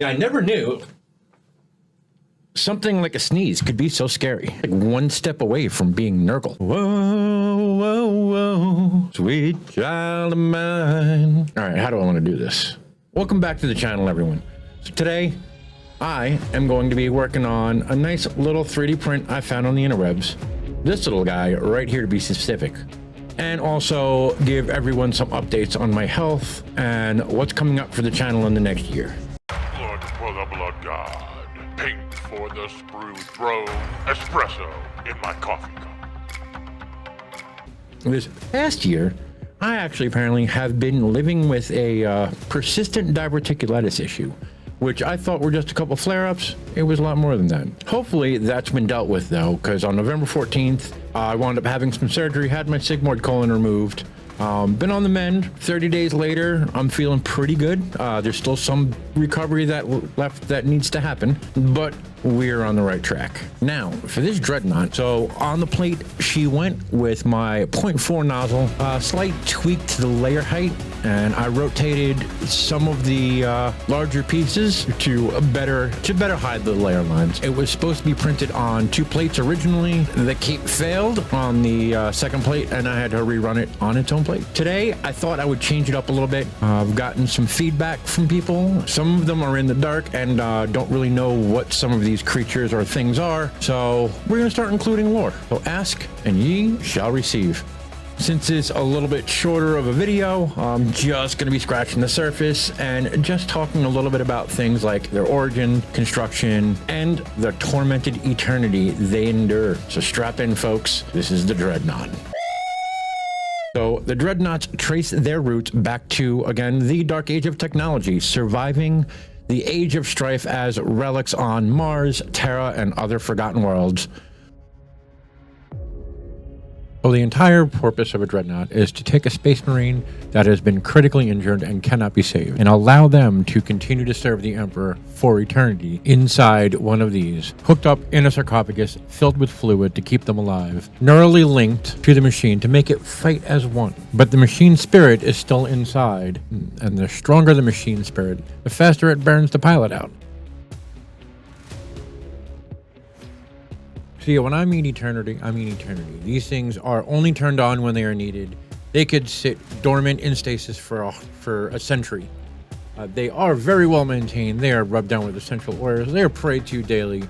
Yeah, I never knew something like a sneeze could be so scary. Like one step away from being Nurgle. Whoa, whoa, whoa, sweet child of mine. All right, how do I want to do this? Welcome back to the channel, everyone. So today, I am going to be working on a nice little 3D print I found on the interwebs. This little guy right here to be specific. And also give everyone some updates on my health and what's coming up for the channel in the next year. Blood for the blood god. Pink for the spruce bro. Espresso in my coffee cup. This past year, I actually apparently have been living with a persistent diverticulitis issue, which I thought were just a couple flare-ups. It was a lot more than that. Hopefully that's been dealt with though, because on November 14th, I wound up having some surgery, had my sigmoid colon removed. Been on the mend. 30 days later, I'm feeling pretty good. There's still some recovery left that needs to happen, but we're on the right track. Now, for this Dreadnought, so on the plate, she went with my 0.4 nozzle, slight tweak to the layer height, and I rotated some of the larger pieces to better hide the layer lines. It was supposed to be printed on 2 plates originally. The cape failed on the second plate, and I had to rerun it on its own plate. Today, I thought I would change it up a little bit. I've gotten some feedback from people. Some of them are in the dark and don't really know what some of these creatures or things are, so we're gonna start including lore. So ask and ye shall receive. Since it's a little bit shorter of a video, I'm just going to be scratching the surface and just talking a little bit about things like their origin, construction, and the tormented eternity they endure. So strap in, folks. This is the Dreadnought. So the Dreadnoughts trace their roots back to, again, the Dark Age of technology, surviving the Age of Strife as relics on Mars, Terra, and other forgotten worlds. So the entire purpose of a Dreadnought is to take a Space Marine that has been critically injured and cannot be saved, and allow them to continue to serve the Emperor for eternity inside one of these, hooked up in a sarcophagus filled with fluid to keep them alive, neurally linked to the machine to make it fight as one. But the machine spirit is still inside, and the stronger the machine spirit, the faster it burns the pilot out. See, when I mean eternity, I mean eternity. These things are only turned on when they are needed. They could sit dormant in stasis for a century. They are very well maintained. They are rubbed down with essential oils. They are prayed to daily,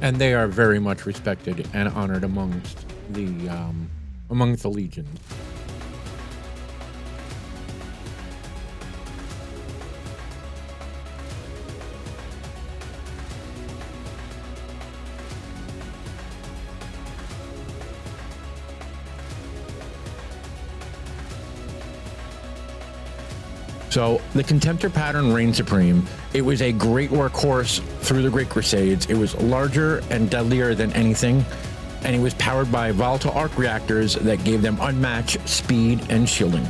and they are very much respected and honored amongst the legions. So the Contemptor pattern reigned supreme. It was a great workhorse through the Great Crusades. It was larger and deadlier than anything, and it was powered by volatile arc reactors that gave them unmatched speed and shielding.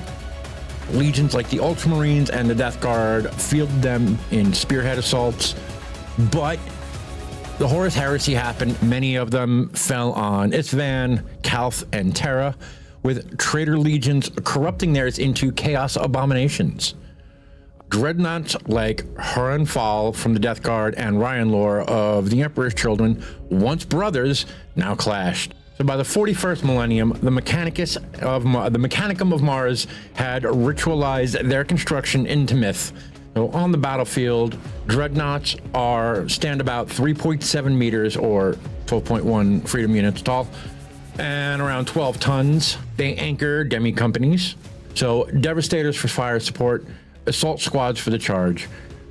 Legions like the Ultramarines and the Death Guard fielded them in spearhead assaults, but the Horus Heresy happened. Many of them fell on Isvan, Calth, and Terra, with traitor legions corrupting theirs into chaos abominations. Dreadnoughts like Huron Fall from the Death Guard and Ryan Lore of the Emperor's Children, once brothers, now clashed. So by the 41st millennium, the Mechanicum of Mars had ritualized their construction into myth. So on the battlefield, Dreadnoughts stand about 3.7 meters or 12.1 freedom units tall and around 12 tons. They anchor demi companies, so Devastators for fire support, assault squads for the charge,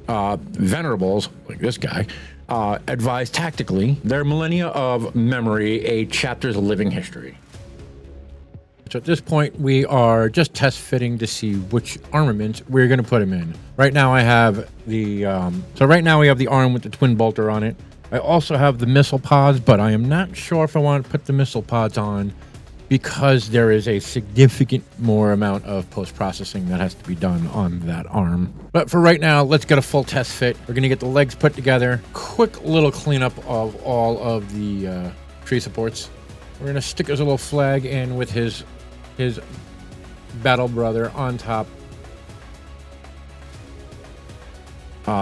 Venerables, like this guy, advise tactically. Their millennia of memory, a chapters of living history. So at this point, we are just test fitting to see which armaments we're going to put him in. Right now I have the, right now we have the arm with the twin bolter on it. I also have the missile pods, but I am not sure if I want to put the missile pods on because there is a significant more amount of post-processing that has to be done on that arm. But for right now, let's get a full test fit. We're going to get the legs put together. Quick little cleanup of all of the tree supports. We're going to stick his little flag in with his battle brother on top.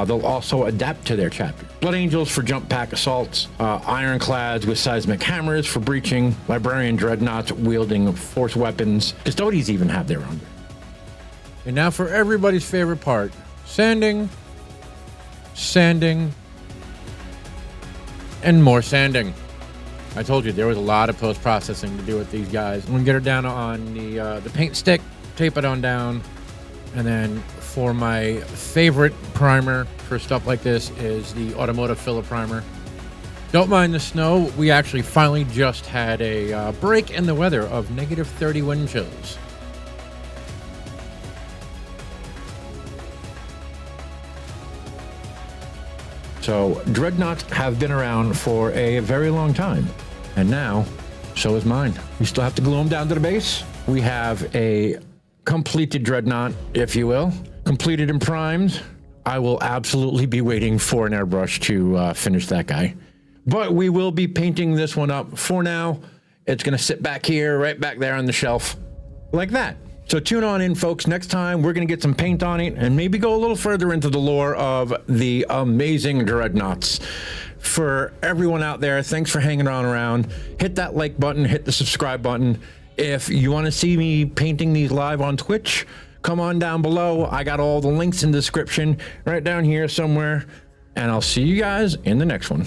They'll also adapt to their chapter. Blood Angels for jump pack assaults, Ironclads with seismic hammers for breaching, Librarian Dreadnoughts wielding force weapons. Custodies even have their own. And now for everybody's favorite part, sanding, and more sanding. I told you there was a lot of post-processing to do with these guys. I'm gonna get her down on the paint stick, tape it on down, and then for my favorite primer for stuff like this is the Automotive Filler Primer. Don't mind the snow. We actually finally just had a break in the weather of -30 wind chills. So Dreadnoughts have been around for a very long time. And now, so is mine. We still have to glue them down to the base. We have a completed Dreadnought, if you will. Completed and primed. I will absolutely be waiting for an airbrush to finish that guy. But we will be painting this one up. For now, it's going to sit back here, right back there on the shelf, like that. So tune on in, folks. Next time, we're going to get some paint on it and maybe go a little further into the lore of the amazing Dreadnoughts. For everyone out there, thanks for hanging on around. Hit that like button, hit the subscribe button. If you want to see me painting these live on Twitch, come on down below. I got all the links in the description right down here somewhere. And I'll see you guys in the next one.